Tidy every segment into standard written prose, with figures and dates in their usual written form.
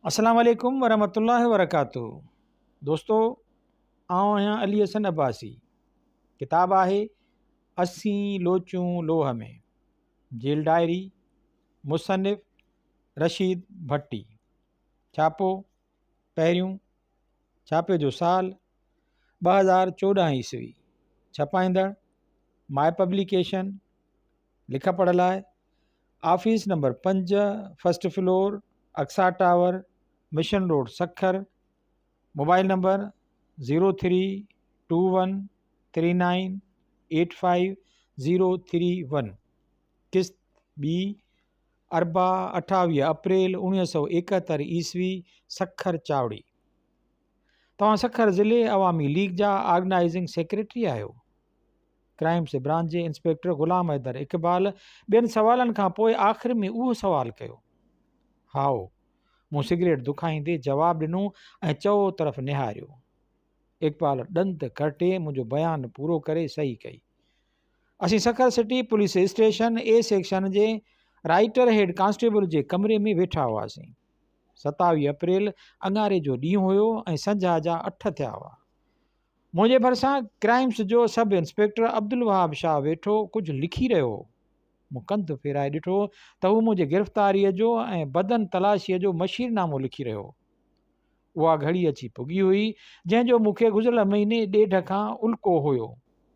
अस्सलाम वालेकुम वरहमतुल्लाहि वबरकातुहू। दोस्तों, आउं आहियां अली हसन अब्बासी। किताब आहे असीं लोचूं लोह में, जेल डायरी, मुसनिफ़ रशीद भट्टी। छापो पहिरियों, छापे जो साल 2014 ईस्वी। छपाईंदड़ माय पब्लिकेशन। लिख पढ़ लाइ office number 5, first floor, Aqsa tower, mission road, Sukkur. Mobile number 0321398531। किस्त बी अरबा 28 अप्रैल 1971 ईस्वी, सखर चावड़ी। तव्हां सखर ज़िले अवामी लीग जा ऑर्गेनाइज़िंग सेक्रेटरी आहियो। क्राइम्स ब्रांच जे इंस्पेक्टर ग़ुलाम हैदर इक़बाल ॿियनि सवालनि खां पोइ आख़िर में उहो सवाल कयो। हाओ, मूं सिगरेट दुखाईंदे जवाबु ॾिनो ऐं चओ तरफ़ निहारियो। इक़बाल ॾंद कटे मुंहिंजो बयानु पूरो करे सही कई। असीं सखर सिटी पुलिस स्टेशन ए सेक्शन जे राइटर हेड कांस्टेबल जे कमरे में वेठा हुआसीं। 27 अप्रैल अङारे जो ॾींहुं हुयो ऐं संझा जा 8 थिया हुआ। मुंहिंजे भरिसां क्राइम्स जो सब इंस्पेक्टर अब्दुल वहाब शाह वेठो कुझु लिखी रहियो हो। मूं कंध फेराए ॾिठो त हू मुंहिंजे गिरफ़्तारीअ जो ऐं बदन तलाशीअ जो मशीरनामो लिखी रहियो। उहा घड़ी अची पुगी हुई जंहिंजो मूंखे गुज़िरियल महीने ॾेढ खां उल्को हुयो।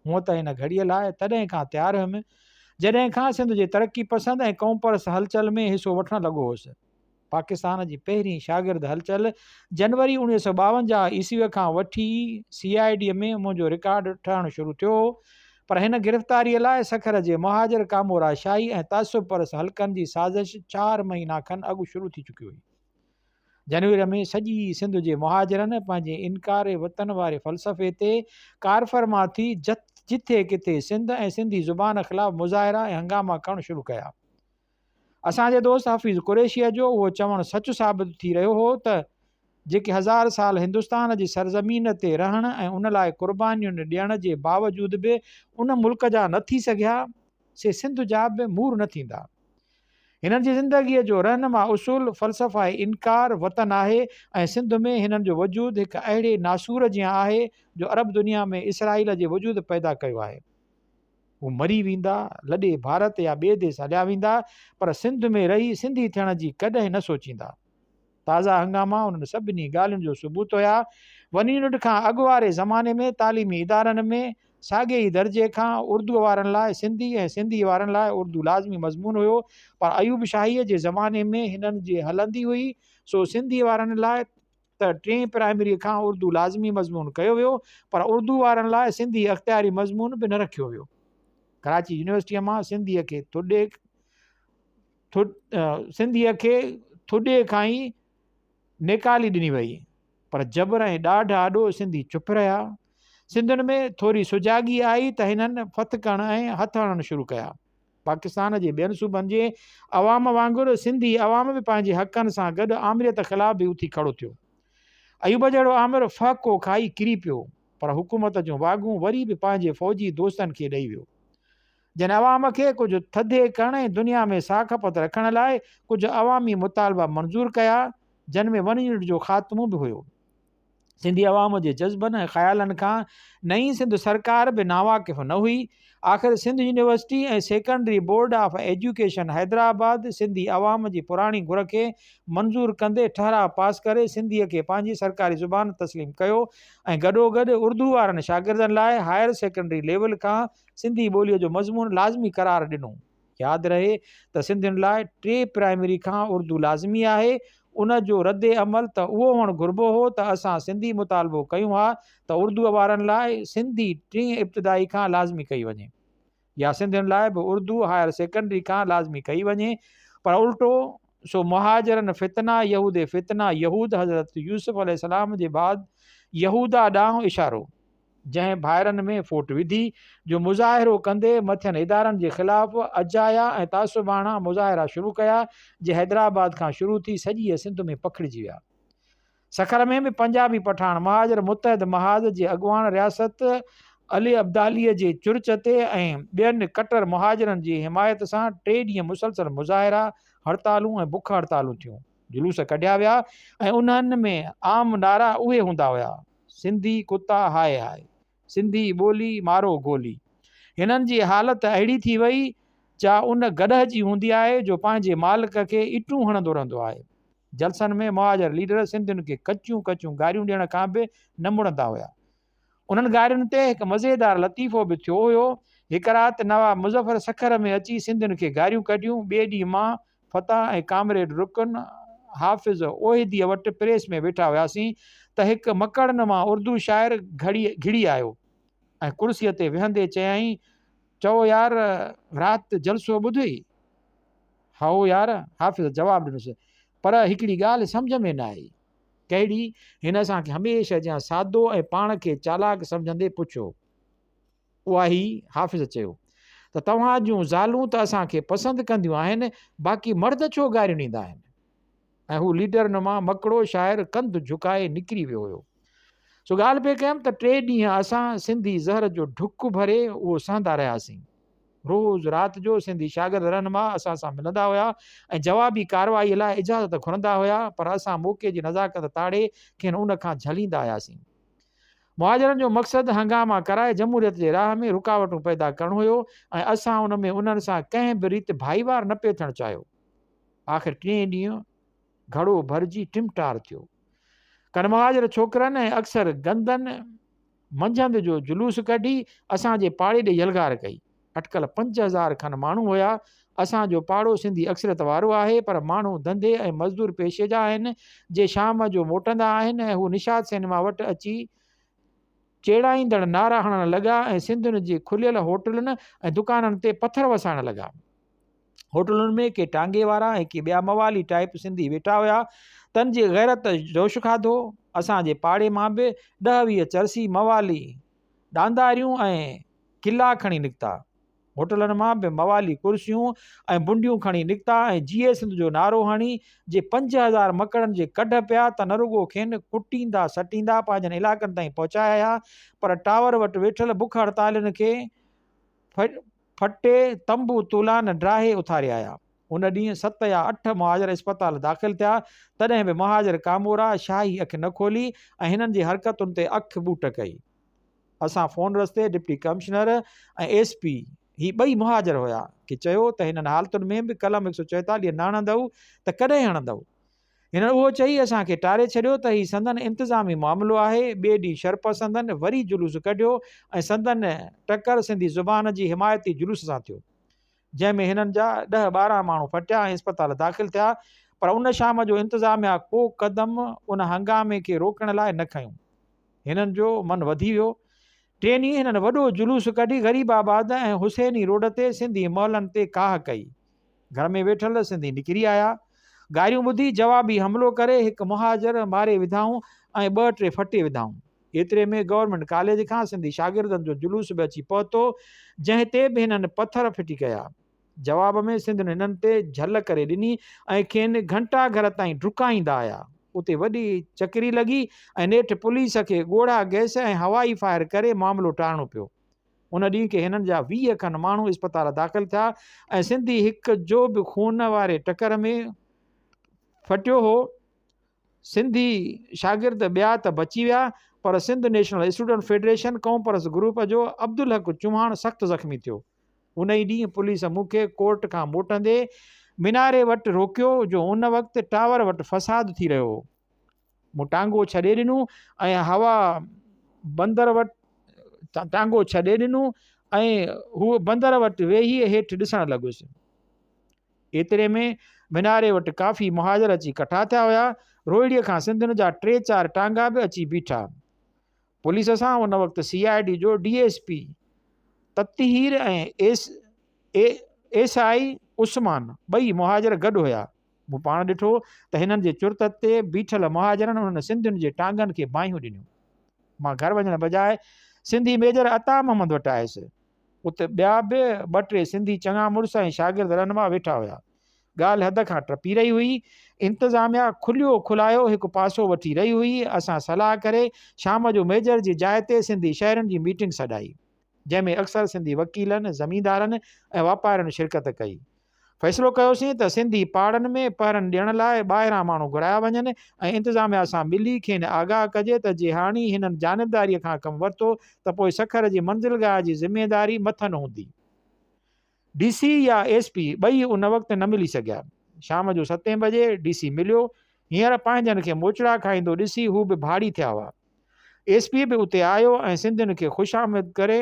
हूअं त हिन घड़ीअ लाइ तॾहिं खां तयारु हुयुमि जॾहिं खां सिंध जे तरक़ी पसंद ऐं क़ौम परस्त हलचल में हिसो वठणु लॻो हुउसि। पाकिस्तान जी पहिरीं शागिर्द हलचल जनवरी 1952 ईस्वीअ खां वठी CID में मुंहिंजो रिकॉर्ड ठहणु शुरू थियो। पर हिन गिरफ़्तारीअ लाइ सखर जे मुहाजिर कामोरा शाही ऐं तासुब परस्त हलकनि जी साज़िश 4 महीना खनि अॻु शुरू थी चुकी हुई। जनवरी में सॼी सिंध जे मुहाजिरनि पंहिंजे इनकार वतन वारे फ़लसफ़े ते कारफरमा थी जिथे किथे सिंध ऐं सिंधी ज़ुबान ख़िलाफ़ मुज़ाहिरा ऐं हंगामा करणु शुरू कया। असांजे दोस्त हफ़ीज़ कुरैशीअ जो उहो चवणु सच साबित थी रहियो हो त जेके 1000 साल हिंदुस्तान जी सरज़मीन ते रहण ऐं उन लाइ क़ुर्बानियूं ॾियण जे बावजूद बि उन मुल्क जा न थी सघिया, से सिंध जा बि मूर न थींदा। हिननि जी ज़िंदगीअ जो रहनुमा उसूल फ़लसफ़ा इनकार वतन आहे ऐं सिंध में हिननि जो वजूद हिकु अहिड़े नासूर जीअं आहे जो अरब दुनिया में इसराइल जे वजूद पैदा कयो आहे। हू मरी वेंदा, लॾे भारत या ॿिए देश हलिया वेंदा, पर सिंध में रही सिंधी थियण जी कॾहिं न सोचींदा। ताज़ा हंगामा उन्हनि सभिनी ॻाल्हियुनि जो सबूत हुया। वञी खां अॻु वारे ज़माने में तालीमी इदारनि में साॻे ई दर्जे खां उर्दू वारनि लाइ सिंधी ऐं सिंधी वारनि लाइ उर्दू लाज़मी मज़मून हुयो, पर अयूब शाहीअ जे ज़माने में हिननि जे हलंदी हुई। सो सिंधी वारनि लाइ त 3 प्राइमरी खां उर्दू लाज़मी मज़मून कयो वियो, पर उर्दू वारनि लाइ सिंधी अख़्तियारी मज़मून बि न रखियो वियो। कराची यूनिवर्सिटीअ मां सिंधीअ खे थुॾे खां ई निकाली ॾिनी वई, पर जबर ऐं ॾाढ आॾो सिंधी चुप रहिया। सिंधियुनि में थोरी सुजाॻी आई त हिननि फतकण ऐं हथ हणणु शुरू कया। पाकिस्तान जे ॿियनि सूबनि जे अवाम वांगुरु सिंधी अवाम बि पंहिंजे हक़नि सां गॾु आमिरियत ख़िलाफ़ बि उथी खड़ो थियो। अयूब जहिड़ो आमिर फ़ाको खाई किरी पियो, पर हुकूमत जूं वागूं वरी बि पंहिंजे फ़ौजी दोस्तनि खे ॾेई वियो। जिन अवाम खे कुझु थधे करण ऐं दुनिया में साखपत रखण लाइ कुझु अवामी मुतालबा मंज़ूर कया, जिन में वञण जो ख़ात्मो बि हुयो। सिंधी अवाम जे जज़्बनि ऐं ख़्यालनि खां नई सिंध सरकार बि नावाक़िफ़ न हुई। आख़िर सिंध यूनिवर्सिटी ऐं secondary board of education Hyderabad Sindhi अवाम जी पुराणी घुर खे मंज़ूर कंदे ठहराव पास करे सिंधीअ खे पंहिंजी सरकारी ज़ुबान तस्लीम कयो ऐं गॾोगॾु उर्दू वारनि शागिर्दनि लाइ हायर सेकेंडरी लेवल खां सिंधी ॿोलीअ जो मज़मून लाज़मी करार ॾिनो। यादि रहे त सिंधियुनि लाइ 3 प्राइमरी खां उर्दू लाज़मी आहे। उन जो रद्द अमल त उहो हुअणु घुरिबो हो त असां सिंधी मुतालबो कयूं हा त उर्दू वारनि लाइ सिंधी 3 इब्तिदाई खां लाज़मी कई वञे, या सिंधियुनि लाइ बि उर्दू हायर सेकेंडरी खां लाज़मी कई वञे। पर उल्टो सो मुहाजिरनि फितना यहूद हज़रत यूसुफ अलैहिस्सलाम जे बाद यहूदा ॾांहुं इशारो, जंहिं भाइरनि में फोट विधी जो मुज़ाहिरो कंदे मथियनि इदारनि जे ख़िलाफ़ अजाया ऐं तासुबाणा मुज़ाहिरा शुरू कया, जे हैदराबाद खां शुरू थी सॼी सिंध में पखिड़िजी विया। सखर में बि पंजाबी पठान मुहाजिर मुतहद महाज जे अॻुवान रियासत अली अब्दालीअ जे चुर्च ते ऐं ॿियनि कटर मुहाजिरनि जी हिमायत सां 3 ॾींहं मुसलसल मुज़ाहिरा, हड़तालूं ऐं बुख हड़तालूं थियूं। जुलूस कढिया विया ऐं उन्हनि में आम नारा उहे हूंदा हुआ, सिंधी कुता हाय हाय, सिंधी ॿोली मारो गोली। हिननि जी हालति अहिड़ी थी वई जा उन गॾह जी हूंदी आहे जो पंहिंजे मालिक खे इटूं हणंदो रहंदो आहे। जलसनि में मुहाजर लीडर सिंधियुनि खे कचियूं कचियूं गारियूं ॾियण खां बि न मुड़ंदा हुआ। उन्हनि गारियुनि ते हिकु मज़ेदार लतीफ़ो बि थियो हुयो। हिकु राति नवाब मुज़फ़र सखर में अची सिंधियुनि खे गारियूं कढियूं। ॿिए ॾींहुं मां फतह ऐं कामरेड रुकन हाफ़िज़ ओहिदीअ वटि प्रेस में वेठा हुआसीं त हिकु मकड़नि मां उर्दू शाइर घिड़ी आयो ऐं कुर्सीअ ते विहंदे चयाईं, चओ यार राति जलसो ॿुधी? हाओ यार, हाफ़िज़ जवाबु ॾिनोसि, पर हिकिड़ी ॻाल्हि सम्झ में न आई। कहिड़ी? हिन असांखे हमेशह ॼा सादो ऐं पाण खे चालाक सम्झंदे पुछियो। उहा ई हाफ़िज़ चयो त तव्हां जूं ज़ालूं त असांखे पसंदि कंदियूं आहिनि, बाक़ी मर्द छो गारियूं ॾींदा आहिनि? ऐं हू लीडरनि मां मकड़ो शाइर कंधु झुकाए निकिरी वियो हुयो। सो ॻाल्हि पिए कयमि त 3 ॾींहं असां सिंधी ज़हर जो ढुक भरे उहो सहंदा रहियासीं। रोज़ राति जो सिंधी शागिर्द रहनुमा असां सां मिलंदा हुआ ऐं जवाबी कार्रवाई लाइ इजाज़त घुरंदा हुआ, पर असां मौक़े जी नज़ाकत ताड़े खेनि उन खां झलींदा आयासीं। मुहाजिरनि जो मक़सदु हंगामा कराए जमहूरियत जे राह में रुकावटूं पैदा करणु हुयो ऐं असां उन में उन्हनि सां कंहिं बि रीति भाईवार न पिए थियणु चाहियो। आख़िर 3 ॾींहं घड़ो भरिजी टिमटार थियो। कन मुहाजिर छोकिरनि ऐं अक्सर गंदनि मंझंदि जो जुलूस कढी असांजे पाड़े ॾे यलगार कई। अटकल 5000 खन माण्हू हुया। असांजो पाड़ो सिंधी अक्सरियत वारो आहे, पर माण्हू धंधे ऐं मज़दूर पेशे जा आहिनि जे शाम जो मोटंदा आहिनि ऐं हू निशाद सिनेमा वटि अची चेड़ाईंदड़ नारा हणण लॻा ऐं सिंधियुनि जे खुलियल होटलुनि ऐं दुकाननि ते पथर वसाइण लॻा। होटलुनि में के टांगे वारा ऐं के ॿिया मवाली टाइप सिंधी वेठा हुआ। तन जे गैरत जोश खाधो। असांजे पाड़े मां बि 10-20 चरसी मवाली ॾांदारियूं ऐं किला खणी निकिता। होटलनि मां बि मवाली कुर्सियूं ऐं बुंडियूं खणी निकिता ऐं जीए सिंध जो नारो हणी जे 5000 मकड़नि जे कढ पिया त न रुगो खेनि कुटींदा सटींदा पंहिंजनि इलाइक़नि ताईं पहुचाया, पर टावर वटि वेठल बुख हड़तालियुनि खे फटे तंबू तुलान ड्राहे उथारे आया। उन ॾींहुं 7 या 8 मुहाजिर अस्पताल दाख़िल थिया। तॾहिं बि मुहाजिर कामोरा शाही अखि न खोली ऐं हिननि जी हरकतुनि ते अखि ॿूट कई। असां फ़ोन रस्ते डिप्टी कमिश्नर ऐं SP ही 2 मुहाजिर हुया कि चयो त हिननि हालतुनि में बि कलम 144 न हणंदव त कॾहिं हणंदव? हिननि उहो चई असांखे टारे छॾियो त ही संदन इंतिज़ामी मामिलो आहे। ॿिए ॾींहुं शरपसंदनि वरी जुलूस कढियो ऐं संदन टकर सिंधी ज़ुबान जी हिमायती जुलूस सां थियो, जंहिंमें हिननि जा 10-12 माण्हू फटिया ऐं अस्पताल दाख़िल थिया, पर उन शाम जो इंतिज़ामिया को क़दम उन हंगामे खे रोकण लाइ न खयूं। हिननि जो मन वधी वियो। 3 ॾींहं हिननि वॾो जुलूस कढी ग़रीबाबाद ऐं हुसैनी रोड ते सिंधी महलनि ते काह कई। घर में वेठल सिंधी निकिरी आया। गारियूं ॿुधी जवाबी हमिलो करे हिकु मुहाजिर मारे विधाऊं ऐं 2-3 फटे विधाऊं। एतिरे में गवर्नमेंट कॉलेज खां सिंधी शागिर्दनि जो जुलूस बि अची पहुतो, जंहिं ते बि हिननि पथर फिटी कया। जवाब में सिंधियुनि हिननि ते झल करे ॾिनी ऐं खेनि घंटा घर ताईं डुकाईंदा आया। उते वॾी चकरी लॻी ऐं नेठि पुलिस खे ॻोढ़ा गैस ऐं हवाई फायर करे मामिलो टारणो पियो। उन ॾींहुं के हिननि जा 20 खनि माण्हू अस्पताल दाख़िल थिया ऐं सिंधी हिक जो बि खून वारे टकर में फटियो हो। सिंधी शागिर्द ॿिया त बची विया, पर सिंध नेशनल स्टूडेंट फेडरेशन कॉमपर्स ग्रुप जो अब्दुल हक चौहान सख़्तु ज़ख़्मी थियो। उन ई ॾींहुं पुलिस मूंखे कोर्ट खां मोटंदे मीनारे वटि रोकियो जो उन वक़्तु टावर वटि फ़साद थी रहियो हो। मूं टांगो छॾे ॾिनूं ऐं हवा बंदर वटि टांगो छॾे ॾिनूं ऐं हूअ बंदर वटि वेही हेठि ॾिसणु लॻुसि। एतिरे में मीनारे वटि काफ़ी मुहाजिर अची कठा थिया हुया। रोहिड़ीअ खां सिंधियुनि जा 3-4 टांगा बि अची बीठा। पुलिस सां उन वक़्तु CID जो DSP तत्हीर ऐं SI उस्मान 2 मुहाजिर गॾु हुया। मूं पाण ॾिठो त हिननि जे चुरत ते बीठल मुहाजिरनि हुननि सिंधियुनि जे टांगनि खे बाहियूं ॾिनियूं। मां घर वञण बजाए सिंधी मेजर अता मोहम्मद वटि आयुसि। उते ॿिया बि 2-3 सिंधी चङा मुड़ुस ऐं शागिर्द रहनुमा वेठा हुया। ॻाल्हि हद खां टपी रही हुई। इंतिज़ामिया खुलियो खुलायो हिकु पासो वठी रही हुई। असां सलाह करे शाम जो मेजर जी जाइ ते सिंधी शहरनि जी मीटिंग सॾाई, जंहिंमें अक्सर सिंधी वकीलनि, ज़मींदारनि ऐं वापारियुनि शिरकत कई। फ़ैसिलो कयोसीं त सिंधी पहाड़नि में पहिरनि ॾियण लाइ ॿाहिरां माण्हू घुराया वञनि ऐं इंतिज़ामिया सां मिली खेनि आगाह कजे त जे हाणे हिननि जानबदारीअ खां कमु वरितो त पोइ सखर जी मंज़िलगाह जी ज़िमेदारी मथनि हूंदी। DC या SP ॿई उन वक़्तु न मिली सघिया। शाम जो 7 बजे DC मिलियो। हींअर पंहिंजनि खे मोचड़ा खाईंदो ॾिसी हू बि भाड़ी थिया हुआ। SP बि उते आयो ऐं सिंधियुनि खे ख़ुशामद करे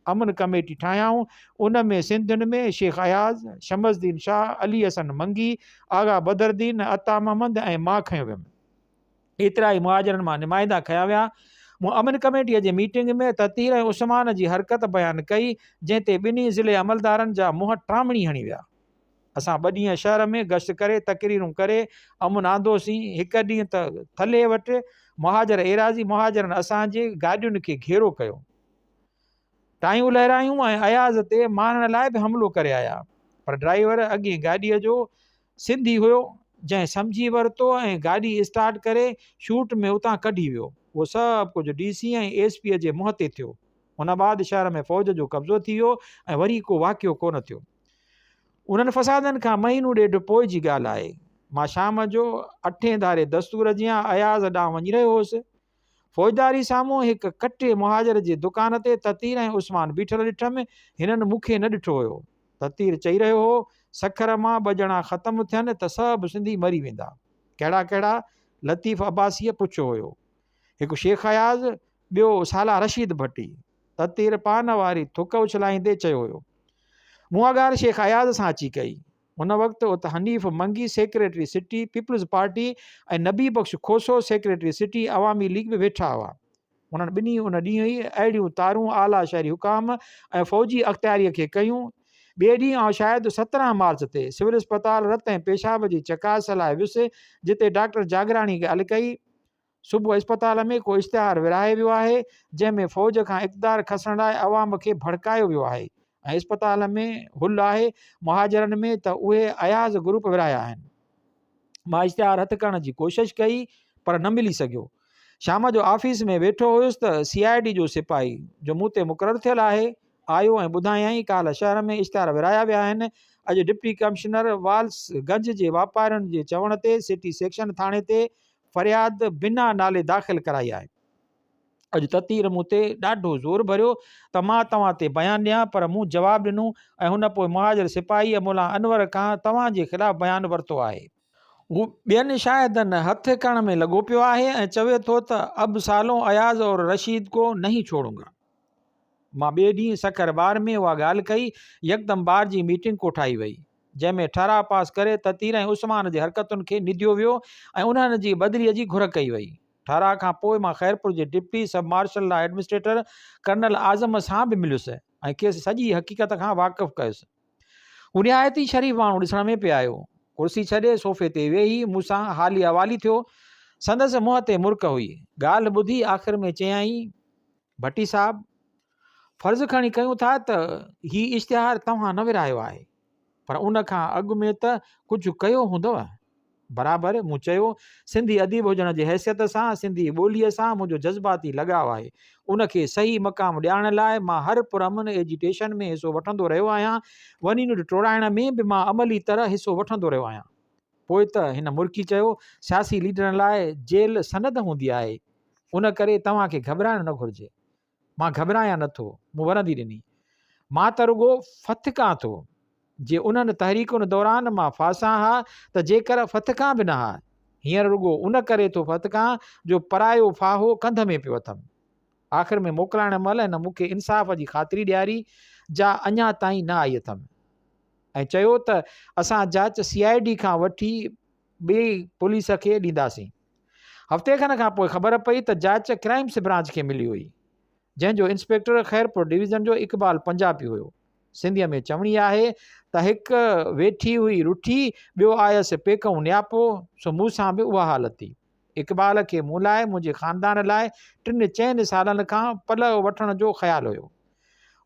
अमन कमेटी ठाहियाऊं। उन में सिंधियुनि में शेख अयाज़, शमसदीन शाह, अली हसन मंगी, आगा बदरुद्दीन, अता महमद ऐं मां खयो वियुमि। एतिरा ई मुहाजिरनि मां नुमाइंदा खया विया। मूं अमन कमेटीअ जे मीटिंग में ततीर ऐं उस्मान जी हरकत बयानु कई, जंहिं ते ॿिन्ही ज़िले अमलदारनि जा मुंहं टामणी हणी विया। असां 2 ॾींहं शहर में गश्त करे तकरीरूं करे अमन आंदोसीं। हिकु ॾींहुं त थले वटि मुहाजिर एराज़ी मुहाजिरनि असांजे गाॾियुनि खे घेरो कयो, टायूं लहरायूं ऐं अयाज़ ते मारण लाइ बि हमिलो करे आया, पर ड्राइवर अॻे गाॾीअ जो सिंधी हुयो, जंहिं सम्झी वरितो ऐं गाॾी स्टार्ट करे शूट में उतां कढी वियो। उहो सभु कुझु DC ऐं SP जे मुंहं ते थियो। उन बाद शहर में फ़ौज जो कब्ज़ो थी वियो ऐं वरी को वाक़ियो कोन थियो। उन्हनि फ़सादनि खां महीनो ॾेढ पोइ जी ॻाल्हि आहे। मां शाम जो 8 धारे दस्तूर जियां अयाज़ ॾांहुं वञी रहियो हुउसि। फ़ौजदारी साम्हूं हिकु कटे मुहाजिर जे दुकान ते ततीर ऐं उस्मान बीठल ॾिठमि। हिननि मूंखे न ॾिठो हुयो। ततीर चई रहियो हो, सखर मां 2 ॼणा ख़तमु थियनि त सभु सिंधी मरी वेंदा। कहिड़ा कहिड़ा? लतीफ़ अब्बासीअ पुछियो हुयो। हिकु शेख अयाज़, ॿियो साला रशीद भट्टी। ततीर पान वारी थुक उछलाईंदे चयो हुयो। मूं ॻाल्हि शेख अयाज़ सां अची कई। उन वक़्तु उते हनीफ़ मंगी सेक्रेटरी सिटी पीपल्स पार्टी ऐं नबी बख़्श खोसो सेक्रेटरी सिटी अवामी लीग में वेठा हुआ। उन्हनि ॿिन्ही उन ॾींहुं ई अहिड़ियूं तारूं आला शहरी हुकाम ऐं फ़ौजी अख़्तियारीअ खे कयूं। ॿिए ॾींहुं शायदि 17 मार्च ते सिविल अस्पताल रत ऐं पेशाब जी चकास लाइ वियुसि, जिते डॉक्टर जागराणी ॻाल्हि कई। सुबुह अस्पताल में को इश्तिहार विराहे वियो आहे, जंहिंमें फ़ौज खां इक़्तिदार खसण लाइ अवाम खे भड़कायो वियो आहे ऐं अस्पताल में हुल आहे मुहाजिरनि में त उहे अयाज़ ग्रुप विराया आहिनि। मां इश्तिहार हथु करण जी कोशिशि कई, पर न मिली सघियो। शाम जो ऑफिस में वेठो हुयुसि त CID जो सिपाही, जो मूं ते मुक़ररु थियल आहे, आयो ऐं ॿुधायईं काल्ह शहर में इश्तिहार विराया विया आहिनि। अॼु डिप्टी कमिश्नर वाल्सगंज जे वापारियुनि जे चवण ते सिटी सेक्शन थाणे ते फ़रियाद बिना नाले दाख़िल कराई आहे। अॼु ततीर मूं ते ॾाढो ज़ोर भरियो त मां तव्हां ते बयानु ॾियां, पर मूं जवाबु ॾिनो ऐं हुन पोइ मुहाजिर सिपाहीअ मुला अनवर खां तव्हांजे ख़िलाफ़ु बयानु वरितो आहे। हू ॿियनि शाहिदनि हथु करण में लॻो पियो आहे ऐं चवे थो त अब सालों अयाज़ और रशीद को नहीं छोड़ूंगा। मां ॿिए ॾींहुं सखर बार में उहा ॻाल्हि कई। यकदम बार जी मीटिंग कोठाई वई, जंहिंमें ठराव पास करे ततीर ऐं उस्मान जे हरकतुनि खे निधियो वियो ऐं उन्हनि जी बदिलीअ जी घुर कई वई। ठराव खां पोइ मां ख़ैरपुर जे डिप्टी सब मार्शल लाइ एडमिनिस्ट्रेटर कर्नल आज़म सां बि मिलियुसि ऐं खेसि सॼी हक़ीक़त खां वाक़िफ़ु कयुसि। हू निहायती शरीफ़ माण्हू ॾिसण में पिया आयो। कुर्सी छॾे सोफ़े ते वेही मूंसां हाली अवाली थियो। संदसि मुंहं ते मुर्क हुई। ॻाल्हि ॿुधी आख़िर में चयाईं, भट्टी साहब, फ़र्ज़ु खणी कयूं था त हीउ इश्तिहार तव्हां न विरायो आहे, पर उन खां अॻु में त कुझु कयो हूंदव। बराबरि, मूं चयो। सिंधी अदीब हुजण जी हैसियत सां सिंधी ॿोलीअ सां मुंहिंजो जज़्बाती लॻाव आहे। उनखे सही मक़ाम ॾियारण लाइ मां हर पुरअमन एजिटेशन में हिसो वठंदो रहियो आहियां। वञी टोड़ाइण में बि मां अमली तरह हिसो वठंदो रहियो आहियां। पोइ त हिन मुर्की चयो, सियासी लीडरनि लाइ जेल सनद हूंदी आहे, उन करे तव्हांखे घबराइण न घुरिजे। मां घबरायां नथो, मूं वरंदी ॾिनी। मां त रुॻो फथिकां थो। जे उन्हनि तहरीकुनि दौरान मां फासां हा त जेकर फथिकां बि न हा, हींअर रुॻो उन करे थो फथिकां जो परायो फाहो कंध में पियो अथमि। आख़िर में मोकिलाइण महिल हिन मूंखे इंसाफ़ जी ख़ातिरी ॾियारी, जा अञा ताईं न आई अथमि, ऐं चयो त असां जांच CID खां वठी ॿिए पुलिस खे ॾींदासीं। हफ़्ते खन खां पोइ ख़बर पई त जांच क्राइम्स ब्रांच खे मिली हुई, जंहिंजो इंस्पेक्टर ख़ैरपुर डिवीज़न जो इक़बाल पंजाबी हुयो। सिंधीअ में चवणी आहे त हिकु वेठी हुई रुठी, ॿियो आयसि पेकऊं नियापो, सो मूंसां बि उहा हालत थी। इक़बाल खे मूं लाइ, मुंहिंजे ख़ानदान लाइ 3-4 सालनि खां पलउ वठण जो ख़्यालु हुयो।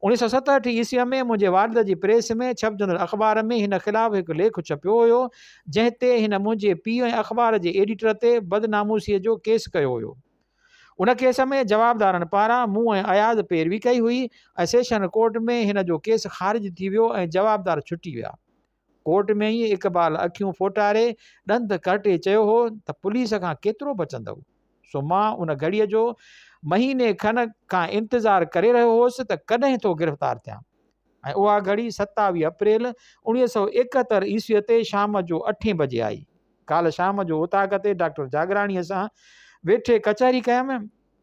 1967 ईस्वीअ में मुंहिंजे वालिद जी प्रेस में छपजंदड़ अख़बार में हिन ख़िलाफ़ु हिकु लेख छपियो हुयो, जंहिं ते हिन मुंहिंजे पीउ ऐं अख़बार जे एडिटर ते बदनामूसीअ जो केस कयो हुयो। उन केस में जवाबदारनि पारां मूं ऐं अयाज़ पैरवी कई हुई ऐं सेशन कोर्ट में हिन जो केस ख़ारिज थी वियो ऐं जवाबदार छुटी विया। कोर्ट में ई इक़बाल अखियूं फोटारे ॾंद कटे चयो हो त पुलिस खां केतिरो बचंदव। सो मां उन घड़ीअ जो महीने खन खां इंतज़ारु करे रहियो हुउसि त कॾहिं थो गिरफ़्तार थियां। ऐं उहा घड़ी 27 अप्रैल 1971 ईस्वीअ ते शाम जो 8 बजे आई। काल्ह शाम जो उताक ते डॉक्टर जागराणीअ सां वेठे कचहरी कयमि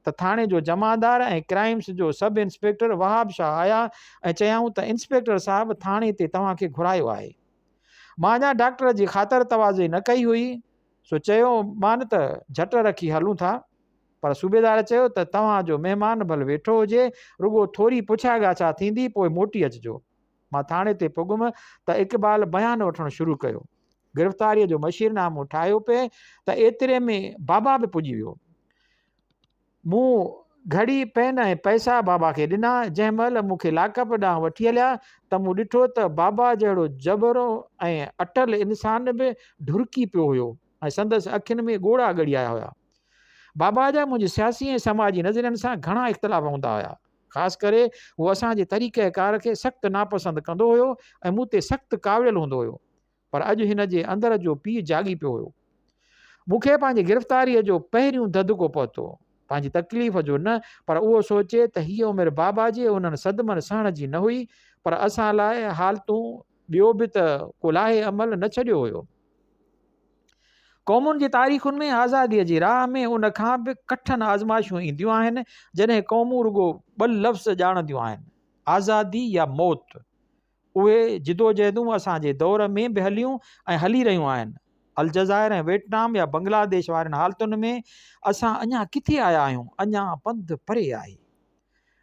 त थाणे जो जमादार ऐं क्राइम्स जो सब इंस्पेक्टर वहाब शाह आया ऐं चयाऊं त इंस्पेक्टर साहब थाणे ते तव्हांखे घुरायो आहे। मां अञा डॉक्टर जी ख़ातिर तवाज़े न कई हुई, सो चयो मान त झट रखी हलूं था, पर सूबेदार चयो त तव्हांजो महिमान भले वेठो हुजे, रुगो थोरी पुछा ॻाछा थींदी पोइ मोटी अचिजो। मां थाणे ते पुगुमि त इक़बाल बयान वठणु शुरू कयो। गिरफ़्तारीअ जो मशीरनामो ठाहियो पिए त एतिरे में बाबा बि पुॼी वियो। मूं घड़ी पेन ऐं पैसा बाबा खे ॾिना। जंहिं महिल मूंखे लाकअप ॾांहुं वठी हलिया त मूं ॾिठो त बाबा जहिड़ो जबरो ऐं अटल इंसान बि ढुरकी पियो हुयो ऐं संदसि अखियुनि में ॻोढ़ा ॻड़ी आया हुआ। बाबा जा मुंहिंजी सियासी ऐं समाजी नज़रियनि सां घणा इख़्तिलाफ़ हूंदा हुआ। ख़ासि करे उहो असांजे तरीक़ेकार खे सख़्तु नापसंदि कंदो हुयो ऐं मूं ते सख़्तु काविड़ियल हूंदो हुयो। पर अॼु हिन जे अंदर जो पीउ जागी पियो हुयो। मूंखे पंहिंजी गिरफ़्तारीअ जो पहिरियों ददिको पहुतो, पंहिंजी तकलीफ़ जो न, पर उहो सोचे त हीअ उमिरि बाबा जे उन्हनि सदमनि सहण जी न हुई, पर असां लाइ हालतूं ॿियो बि त को लाहे अमल न छॾियो हुयो। क़ौमुनि जी तारीख़ुनि में आज़ादीअ जी राह में उन खां बि कठिन आज़माइशूं ईंदियूं आहिनि, जॾहिं क़ौमूं रुगो 2 लफ़्ज़ ॼाणंदियूं आहिनि, आज़ादी या मौत। उहे जिदोजहदूं असांजे दौर में बि हलियूं ऐं हली रहियूं आहिनि। अलजज़ाइर ऐं वियतनाम या बांग्लादेश वारनि हालतुनि में असां अञा किथे आया आहियूं, अञा पंधु परे आहे।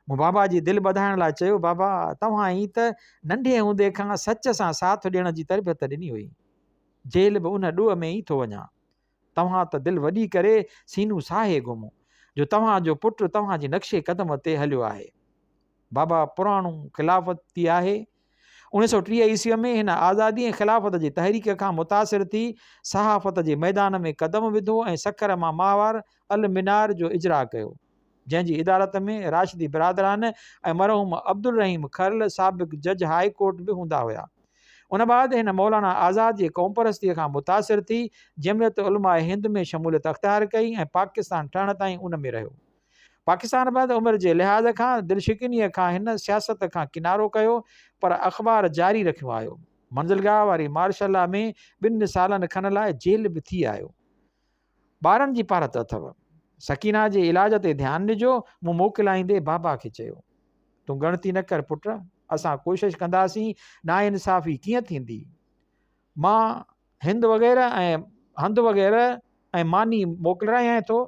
मूं बाबा जी दिलि ॿधाइण लाइ चयो, बाबा तव्हां ई त नंढे हूंदे खां सच सां साथ ॾियण जी तरबियत ॾिनी हुई। जेल बि उन ॾोह में ई थो वञा। तव्हां त दिलि वॾी करे सीनू साहे घुमो जो तव्हांजो पुटु तव्हांजे नक्शे क़दम ते हलियो आहे। बाबा पुराणो ख़िलाफ़ती आहे। 1930 ईस्वीअ में हिन आज़ादी ऐं ख़िलाफ़त जी तहरीक खां मुतासिर थी सहाफ़त जे मैदान में क़दम विधो ऐं सखर मां माहवार अल मीनार जो इजरा कयो, जंहिंजी इदारत में राशिदी बिरादरान ऐं मरहूम अब्दुल रहीम खरल साबिक़ जज हाई कोर्ट बि हूंदा हुआ। उन बाद हिन मौलाना आज़ाद जी क़ौम परस्तीअ खां मुतासिर थी जमियत उलमा हिंद में शमूलियत अख़्तियार कई ऐं पाकिस्तान ठहण ताईं उन में रहियो। पाकिस्तान बाद उमिरि जे लिहाज़ खां दिलशिकिनीअ खां हिन सियासत खां किनारो कयो, पर अख़बार जारी रखियो आयो। मंज़िलगाह वारी मार्शला में 2 सालनि खन लाइ जेल बि थी आयो। ॿारनि जी पारत अथव। सकीना जे इलाज ते ध्यानु ॾिजो। मूं मोकिलाईंदे बाबा खे चयो, तूं गणती न कर पुट, असां कोशिशि कंदासीं, नाइंसाफ़ी कीअं थींदी। मां हिंद वग़ैरह ऐं हंध वग़ैरह ऐं मानी मोकिलायां थो।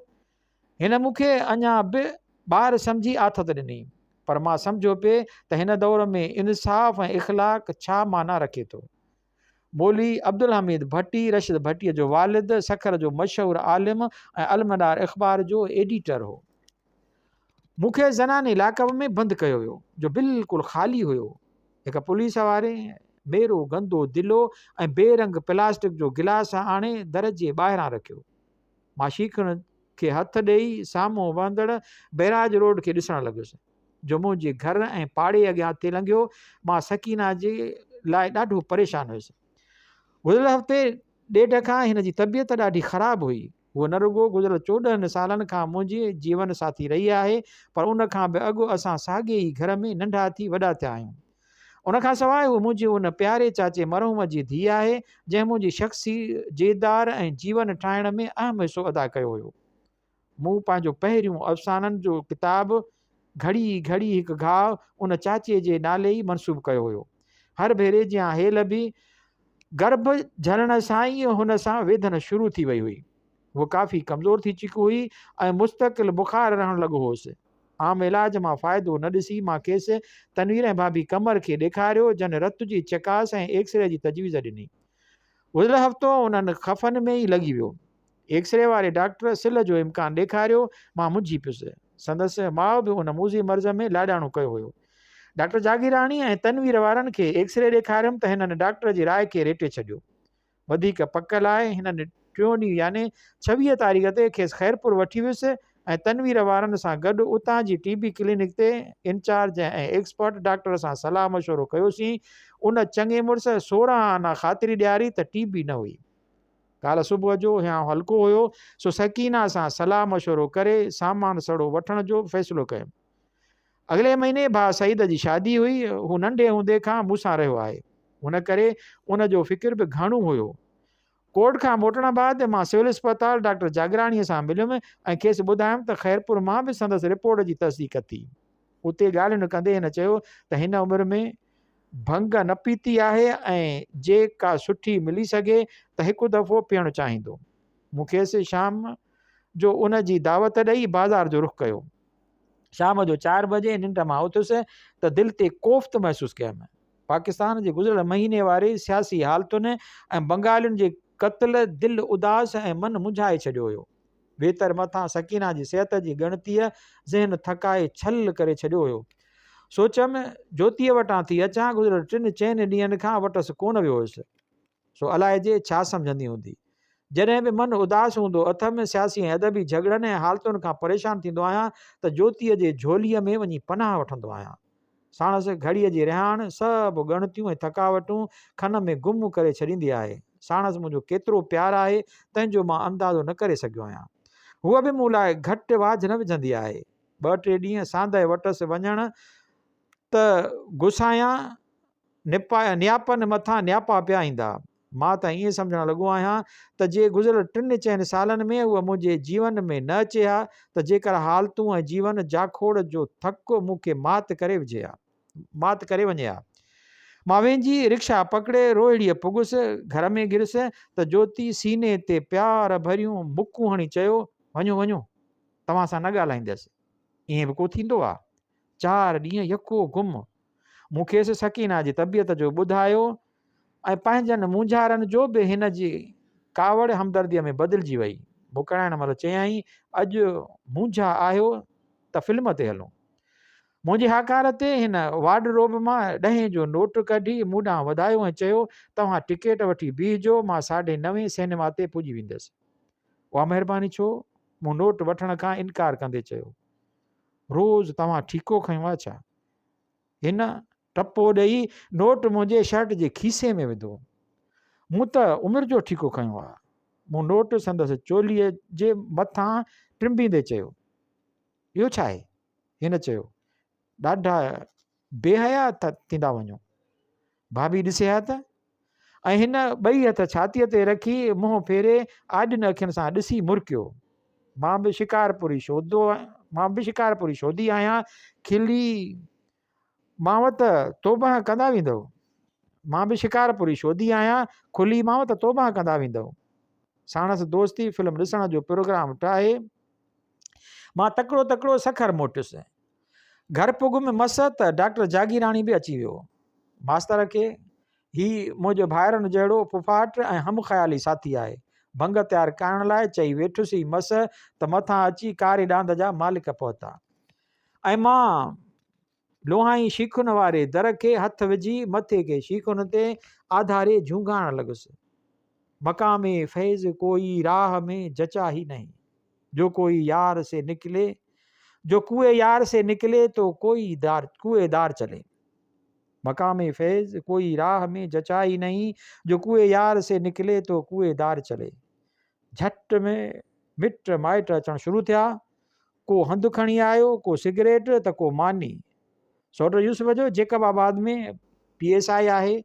हिन मूंखे अञा बि ॿार सम्झी आथत ॾिनी, पर मां सम्झो पिए त हिन दौर में इंसाफ़ ऐं इख़लाक़ छा माना रखे थो। मौली अब्दुल हमीद भट्टी रशिद भट्टीअ जो वालिद सखर जो मशहूरु आलिम ऐं अलमदार अख़बार जो एडिटर हो। मूंखे ज़नानी लाकअप में बंदि कयो वियो जो बिल्कुलु ख़ाली हुयो। हिकु पुलिस वारे मेरो गंदो दिलो ऐं बेरंग प्लास्टिक जो गिलास आणे दर जे ॿाहिरां रखियो। मां शीखण खे हथु ॾेई साम्हूं वहंदड़ बैराज रोड खे ॾिसणु लॻुसि जो मुंहिंजे घर ऐं पाड़े अॻियां ते लंघियो। मां सकीना जे लाइ ॾाढो परेशान हुयुसि। गुज़िरियल हफ़्ते ॾेढ खां हिन जी तबियत ॾाढी ख़राबु हुई। उहो न रुगो गुज़िरियल 14 सालनि खां मुंहिंजी जीवन साथी रही आहे, पर उन खां बि अॻु असां साॻिए ई घर में नंढा थी वॾा थिया आहियूं। उनखां सवाइ उहो मुंहिंजे उन प्यारे चाचे मरहूम जी धीउ आहे जंहिं मुंहिंजी शख़्सी जेदार ऐं जीवन ठाहिण में अहम हिसो अदा कयो हुयो। मूं पंहिंजो पहिरियों अफ़साननि जो किताबु घड़ी घड़ी हिकु घाव उन चाचीअ जे नाले ई मनसूब कयो हुयो। हर भेरे जियां हेल बि गर्भ झलण सां ई हुन सां वेदन शुरू थी वई हुई। उहो काफ़ी कमज़ोर थी चुकी हुई ऐं मुस्तक़िल बुखार रहणु लॻो हुउसि। आम इलाज मां फ़ाइदो न ॾिसी मां खेसि तनवीर ऐं भाभी कमर खे ॾेखारियो, जन रत जी चकास ऐं एक्सरे जी तजवीज़ ॾिनी। गुज़िरियल हफ़्तो उन्हनि ख़फ़नि में ई लॻी वियो। एक्सरे वारे डॉक्टर सिल जो इम्कानु ॾेखारियो। मां मुंझी पियुसि। संदसि माउ बि उन मूज़ी मर्ज़ में लाॾाणो कयो हुयो। डॉक्टर जागीराणी ऐं तनवीर वारनि खे एक्सरे ॾेखारियमि त हिननि डॉक्टर जी राय खे रेटे छॾियो। वधीक पक लाइ हिननि 3 ॾींहं यानी 26 तारीख़ ते खेसि ख़ैरपुर वठी वियुसि ऐं तनवीर वारनि सां गॾु उतां जी TB क्लिनिक ते इंचार्ज ऐं एक्सपर्ट डॉक्टर सां सलाह मशवरो कयोसीं। उन चङे मुड़ुस 16 आना ख़ातिरी ॾियारी त TB न हुई। काल्ह सुबुह जो या हल्को हुयो, सो सकीना सां सलाह मशवरो करे सामान सड़ो वठण जो फ़ैसिलो कयो। अॻिले महीने भाउ सईद जी शादी हुई। हू नंढे हूंदे खां मूंसां रहियो आहे, हुन करे उन जो फ़िक्र बि घणो हुयो। कोर्ट खां मोटण बैदि मां सिविल अस्पताल डॉक्टर जागराणीअ सां मिलियुमि ऐं खेसि ॿुधायमि त ख़ैरपुर मां बि संदसि रिपोर्ट जी तस्दीक थी। उते ॻाल्हियुनि कंदे हिन चयो त हिन उमिरि में भंग न पीती आहे ऐं जेका सुठी मिली सघे त हिकु दफ़ो पीअणु चाहींदो। मूं खेसि शाम जो उन जी दावत ॾेई बाज़ार जो रुख़ कयो। शाम जो 4 बजे निंड मां उथुसि त दिलि ते कोफ़्त महसूसु कयमि। पाकिस्तान जे गुज़िरियल महीने वारे सियासी हालतुनि ऐं बंगालियुनि जे क़त्ल दिलि उदास ऐं मन मुंझाए छॾियो हुयो। बेहतर मथां सकीना जी सिहत जी ॻणतीअ ज़हन थकाए छल करे छॾियो हुयो। सोचमि ज्योतीअ वटां थी अचां, गुज़िरियल 3-4 ॾींहंनि खां वटसि कोन वियो हुयुसि, सो अलाए जे छा सम्झंदी हूंदी। जॾहिं बि मन उदास हूंदो अथ में सियासी ऐं अदबी झगड़नि ऐं हालतुनि खां परेशान थींदो आहियां त ज्योतीअ जे झोलीअ में वञी पनाह वठंदो आहियां। साणसि घड़ीअ जी रिहाण सभु ॻणतियूं ऐं थकावटूं खन में गुम करे छॾींदी आहे। साणसि मुंहिंजो केतिरो प्यारु आहे तंहिंजो मां अंदाज़ो न करे सघियो आहियां। हूअ बि मूं लाइ घटि वाझ न विझंदी आहे। 2-3 ॾींहं सांदहि वटसि वञण त गुसायां नियापनि मथां नियापा पिया ईंदा। मां त ईअं सम्झणु लॻो आहियां त जे गुज़िरियल 3-4 सालनि में उहा मुंहिंजे जीवन में न अचे हा त जेकर हालतूं ऐं जीवन जाखोड़ जो थकु मूंखे मात करे वञे हा। मां वेंजी रिक्शा पकिड़े रोहिड़ीअ पुगुसि, घर में गिरसि त ज्योति सीने ते प्यार भरियूं मुकूं हणी चयो, वञो वञो, तव्हां सां न ॻाल्हाईंदसि। ईअं बि को थींदो आहे? 4 ॾींहं यको गुम। मूं खेसि सकीना जी तबियत जो ॿुधायो ऐं पंहिंजनि मुंझारनि जो बि हिन जी कावड़ हमदर्दीअ में बदिलजी वई। मुकराइण महिल चयाईं, अॼु मुंझा आहियो त फिल्म ते हलूं। मुंहिंजी हाकार ते हिन वार्डरोब मां 10 जो नोट कढी मूं ॾांहुं वधायो ऐं चयो, तव्हां टिकेट वठी बीहजो, मां 9:30 सिनेमा ते पुॼी वेंदसि। उहा महिरबानी छो? मूं नोट वठण खां इनकार कंदे चयो। रोज़ तव्हां ठीको खयो आहे छा? हिन टपो ॾेई नोट मुंहिंजे शर्ट जे खीसे में विधो। मूं त उमिरि जो ठीको खयो आहे। मूं नोट संदसि चोलीअ जे मथां टिंबींदे चयो। इहो छा आहे? हिन चयो, ॾाढा बेहया थींदा वञो। भाभी ॾिसे हा त। ऐं हिन 2 हथ छातीअ ते रखी मुंहुं फेरे आॾिन अखियुनि सां ॾिसी मुरकियो। मां बि शिकारपुरी शोधी आहियां। खिली मां त तोबा कंदा वेंदव। मां बि शिकारपुरी शोधी आहियां। खुली मां त तोबा कंदा वेंदव। साणसि दोस्ती फिल्म ॾिसण जो प्रोग्राम ठाहे मां तकिड़ो सखर मोटियुसि। घर पुगुमि मस त डॉक्टर जागीराणी बि अची वियो। मास्तर खे ही मुंहिंजो भाइरनि जहिड़ो फुफाट ऐं हम ख़्याली साथी आहे, भंग तयारु करण लाइ चई वेठुसि मस त मथां अची कारी ॾांद जा मालिक पहुता ऐं मां लोहाई शीखुनि वारे दर खे हथ विझी मथे के शीखुनि ते आधारे झूंगाइण लॻुसि। मकामे फैज़ कोई राह में जचा ही नहीं, जो कोई यार से निकले, जो कुएं यार से निकले तो कोई कुएदार चले। मकामे फैज़ कोई राह में जचा ही नहीं, जो कुएं यार से निकले तो कुएदार चले। झट में मिट माइट अचणु शुरू थिया। को हंधु खणी आयो, को सिगरेट त को मानी। सौट यूसुफ जो जेकबाबाद में PSI आहे,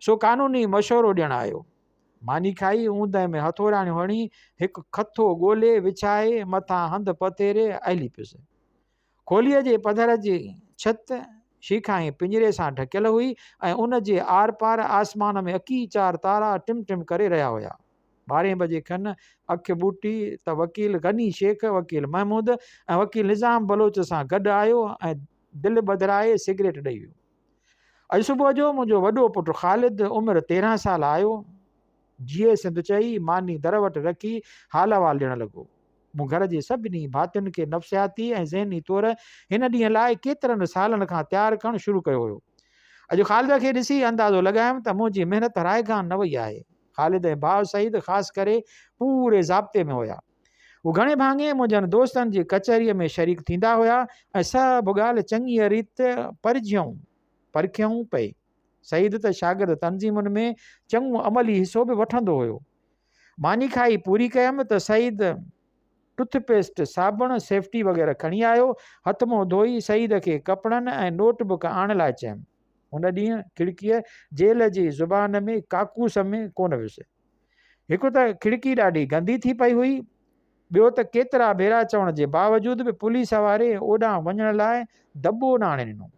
सो कानूनी मशवरो ॾियणु आयो। मानी खाई ऊंदहि में हथोड़ाणियूं हणी हिकु खथो ॻोल्हे विछाए मथां हंधु पथेरे अली पियुसि। खोलीअ जे पधर जी छत शीखाई पिंजरे सां ढकियल हुई ऐं उन जे आर पार आसमान में अकी 4 तारा टिम करे रहिया हुया। 12 बजे खनि अखि ॿूटी त वकील गनी शेख, वकील महमूद ऐं वकील निज़ाम बलोच सां गॾु आयो ऐं दिलि बदिराए सिगरेट ॾेई वियो। अॼु सुबुह जो मुंहिंजो वॾो पुटु ख़ालिद उमिरि 13 साल आयो। जीए सिंध चई मानी दर वटि रखी हाल अहवाल ॾियणु लॻो। मूं घर जे सभिनी भातियुनि खे नफ़्सियाती ऐं ज़हनी तौरु हिन ॾींहं लाइ केतिरनि सालनि खां तयारु करणु शुरू कयो हुयो। अॼु ख़ालिद खे ॾिसी अंदाज़ो लॻायमि त मुंहिंजी महिनत रायगान न वई आहे। ख़ालिद ऐं भाउ सईद ख़ासि करे पूरे ज़ाब्ते में हुया। हू घणे भाङे मुंहिंजनि दोस्तनि जी कचहरीअ में शरीक थींदा हुआ ऐं सभु ॻाल्हि चङीअ रीति परखियूं पई। सईद त शागिर्द तंज़ीमुनि में चङो अमली हिसो बि वठंदो हुयो। मानी खाई पूरी कयमि त सईद टूथपेस्ट साबुण सेफ्टी वग़ैरह खणी आयो। हथ मुंहुं धोई सईद खे कपिड़नि ऐं नोटबुक आणण लाइ चयुमि। हुन ॾींहुं खिड़कीअ जेल जी ज़ुबान में काकूस में कोन वियुसि। हिकु त खिड़की ॾाढी गंदी थी पई हुई, ॿियो त केतिरा भेरा चवण जे बावजूद बि पुलिस वारे ओॾां वञण लाइ दॿो न आणे ॾिनो।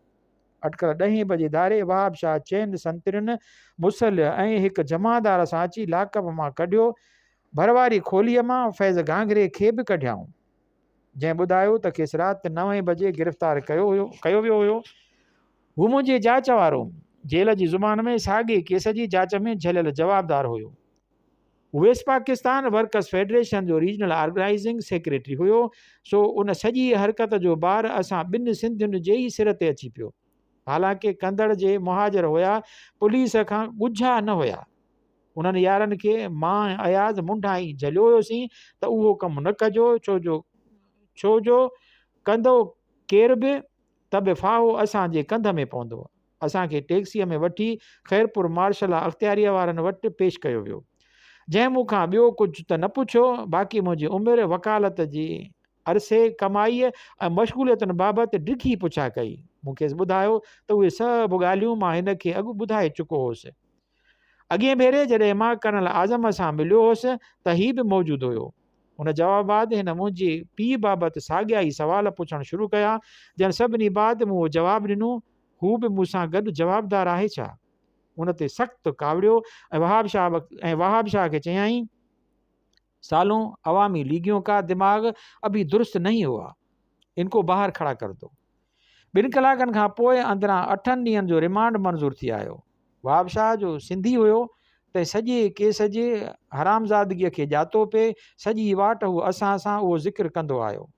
अटकल 10 बजे धारे वहाब शाह चइनि संतरियुनि मुसल ऐं हिकु जमादार सां अची लाकअप मां कढियो। भरवारी खोलीअ मां फैज़ घांघरे खे बि कढियाऊं, जंहिं ॿुधायो त खेसि राति 9 बजे गिरफ़्तार कयो वियो हुयो। हू मुंहिंजे जांच वारो जेल जी ज़ुबान में साॻे केस जी जांच में झलियल जवाबदार हुयो। वेस्ट पाकिस्तान वर्कर्स फेडरेशन जो रीजनल ऑर्गेनाइज़िंग सेक्रेटरी हुयो। सो उन सॼी हरकत जो बार असां ॿिनि सिंधियुनि जे ई सिर ते अची पियो। हालांकि कंदड़ जे मुहाजिर हुया, पुलिस खां ॻुझा न हुया। उन्हनि यारनि खे मां ऐं अयाज़ मुंडा ई झलियो हुयोसीं त उहो कमु न कजो, छो जो कंदो केर बि त बि फाहो असांजे कंध में पवंदो। असांखे टैक्सीअ में वठी ख़ैरपुर मार्शल अख़्तियारीअ वारनि वटि पेश कयो वियो, जंहिं मूंखां ॿियो कुझु त न पुछियो। बाक़ी मुंहिंजी उमिरि, वकालत जी अरसे, कमाईअ ऐं मशगूलियतुनि बाबति डिघी पुछा कई। मूंखे ॿुधायो त उहे सभु ॻाल्हियूं मां हिन खे अॻु ॿुधाए चुको हुउसि। अॻे भेरे जॾहिं मां कर्नल आज़म सां मिलियो हुउसि त हीउ बि मौजूदु हुयो। उन जवाबात हिन मुंहिंजे पीउ बाबति साॻिया ई सवाल पुछणु शुरू कया। जन सभिनी बाद मूं जवाबु ॾिनो, हू बि मूंसां गॾु जवाबदार आहे छा? उन ते सख़्तु कावड़ियो ऐं वहाब शाह खे चयाईं, सालों अवामी लीगियों का दिमाग़ अभी दुरुस्त नहीं हुआ, इनको बाहर खड़ा कर दो। 2 कलाकनि खां पोइ अंदरां 8 ॾींहंनि जो रिमांड मंज़ूर थी आयो। वहाब शाह जो सिंधी हुयो त सॼे केस जे हरामज़ादगीअ खे ॼातो पिए। सॼी वाट हू असां सां उहो ज़िक्र कंदो आयो,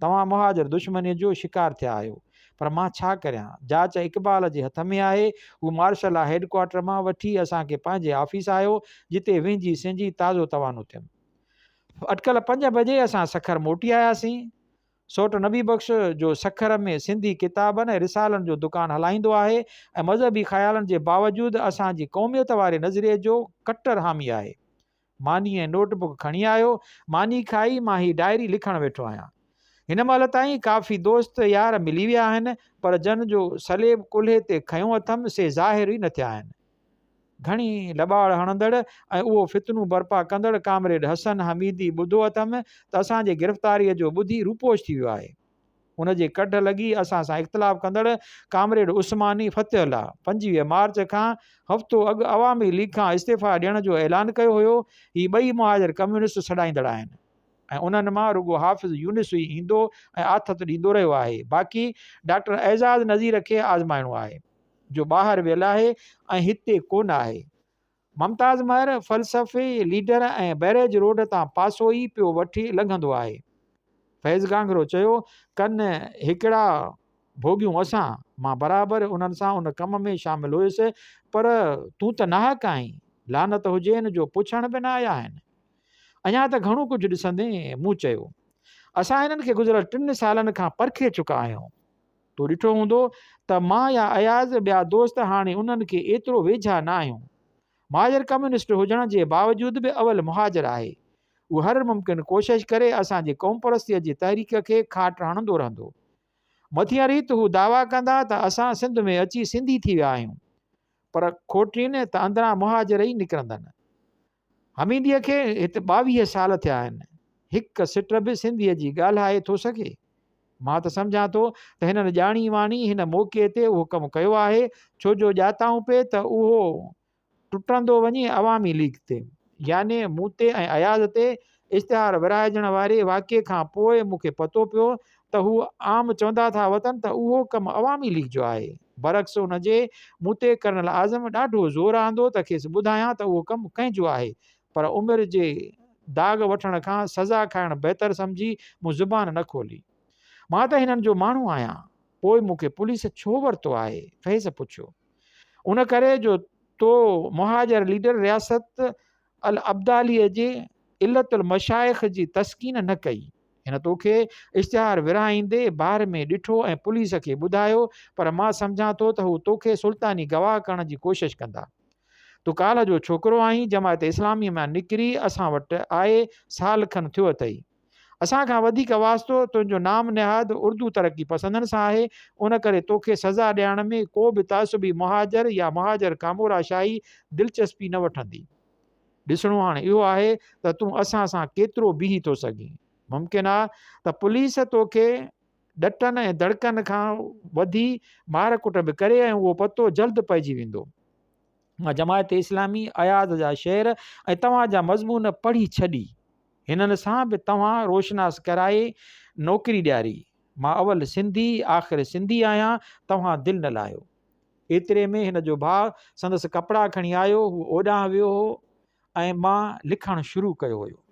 तव्हां मुहाजिर दुश्मनीअ जो शिकार थिया आहियो, पर मां छा करियां? जांच इक़बाल जे हथ में आहे। हू मार्शल हेडक्वार्टर मां वठी असांखे पंहिंजे ऑफिस आयो, जिते विंझी सिंझी ताज़ो तवानो थियुमि। अटकल 5 बजे असां सखर मोटी आयासीं। सोट नबी बख़्श जो सखर में सिंधी किताबनि ऐं रिसालनि जो दुकानु हलाईंदो आहे ऐं मज़हबी ख़्यालनि जे बावजूदि असांजी क़ौमियत वारे नज़रिए जो कट्टर हामी आहे। मानी ऐं नोटबुक खणी आयो। मानी खाई मां ही डायरी लिखणु वेठो आहियां। हिन महिल ताईं काफ़ी दोस्त यार मिली विया आहिनि, पर जन जो सलेब कुल्हे ते खयों अथमि से ज़ाहिर ई न थिया आहिनि। घणी लॿाड़ हणंदड़ ऐं उहो फितनूं बर्पा कंदड़ कामरेड हसन हमीदी ॿुधो अथमि त असांजे गिरफ़्तारीअ जो ॿुधी रूपोश थी वियो आहे। उन जे कढ लॻी असां सां इख़्तिलाफ़ कंदड़ कामरेड उस्मानी फ़तेहल्ला 25 मार्च खां हफ़्तो अॻु अवामी लीग खां इस्तीफ़ा ॾियण जो ऐलान कयो हुयो। ही ॿई मुहाजिर कम्यूनिस्ट छॾाईंदड़ आहिनि ऐं उन्हनि मां रुॻो हाफ़िज़ यूनिस ई ईंदो ऐं आथत ॾींदो रहियो आहे। बाक़ी डॉक्टर एज़ाज़ नज़ीर खे आज़माइणो आहे, जो ॿाहिरि वियल आहे ऐं हिते कोन आहे। मुमताज़ महर फ़लसफ़े लीडर ऐं बैरेज रोड तां पासो ई पियो वठी लंघंदो आहे। फैज़ घांघरो चयो, कन हिकिड़ा भोगियूं असां, मां बराबरि उन्हनि सां उन कम में शामिलु हुयुसि, पर तूं त नाहक आहीं, लानत हुजेनि जो पुछण बि न आया आहिनि। अञा त घणो कुझु ॾिसंदे मूं चयो, असां हिननि खे गुज़िरियल 3 सालनि खां परखे चुका आहियूं। तूं ॾिठो हूंदो त मां या अयाज़ ॿिया दोस्त हाणे उन्हनि खे एतिरो वेझा न आहियूं। मुहाजिर कम्यूनिस्ट हुजण जे बावजूदि बि अवल मुहाजिर आहे। उहो हर मुमकिन कोशिशि करे असांजी क़ौम परस्तीअ जी तहरीक खे खाट हणंदो रहंदो। मथियां रीत हू दावा कंदा त असां सिंध में अची सिंधी थी विया आहियूं, पर खोटीनि त अंदरां मुहाजिर ई निकिरंदनि। हमीदीअ खे हिते 22 साल थिया आहिनि, हिकु सिट बि सिंधीअ जी ॻाल्हाए थो सघे। मां त सम्झां थो त हिननि ॼाणी वाणी हिन मौक़े ते उहो कमु कयो आहे, छो जो ॼाताऊं पिए त उहो टुटंदो वञे अवामी लीग ते, याने मूं ते ऐं अयाज़ ते इश्तिहार विराइजण वारे वाक़िए खां पोइ मूंखे पतो पियो त हू आम चवंदा था वतन त उहो कमु अवामी लीग जो आहे। बरक्स हुनजे मूं ते कर्नल आज़म ॾाढो ज़ोर आंदो त खेसि ॿुधायां त उहो कमु कंहिंजो आहे, पर उमिरि जे दाग़ वठण खां सज़ा खाइणु बहितर सम्झी मूं ज़ुबान न खोली। मां त हिननि जो माण्हू आहियां, पोइ मूंखे पुलिस छो वरितो आहे? फैज़ पुछियो। उन करे जो तो मुहाजिर लीडर रियासत अल अब्दालीअ जे इलतुल मशाइख़ जी तस्कीन न कई। हिन तोखे इश्तिहार विरहाईंदे बार में ॾिठो ऐं पुलिस खे ॿुधायो, पर मां सम्झां थो त हू तोखे सुल्तानी गवाह करण जी कोशिशि कंदा। तूं काल्ह जो छोकिरो आहीं, जमायत इस्लामी मां निकिरी असां वटि आए साल खनि थियो अथई। असांखां वधीक वास्तो तुंहिंजो नाम निहाद उर्दू तरक़ी पसंदनि सां आहे। उन करे तोखे सज़ा ॾियण में को बि तासुबी मुहाजर या मुहाजर कामोरा शाही दिलचस्पी न वठंदी। ॾिसणो हाणे इहो आहे त तूं असां सां केतिरो बीही थो सघीं। मुमकिन आहे त पुलिस तोखे ॾटनि ऐं धड़कनि खां वधी मार कुट बि करे ऐं उहो पतो जल्द पइजी वेंदो। मां जमायत इस्लामी अयाज़ जा शेर ऐं तव्हांजा मज़मून पढ़ी छॾी। हिननि सां बि तव्हां रोशनास कराए नौकिरी ॾियारी। मां अवल सिंधी आख़िर सिंधी आहियां, तव्हां दिलि न लाहियो। एतिरे में हिन जो भाउ संदसि कपिड़ा खणी आयो, हू ओॾां वियो हो ऐं मां लिखणु शुरू कयो हुयो।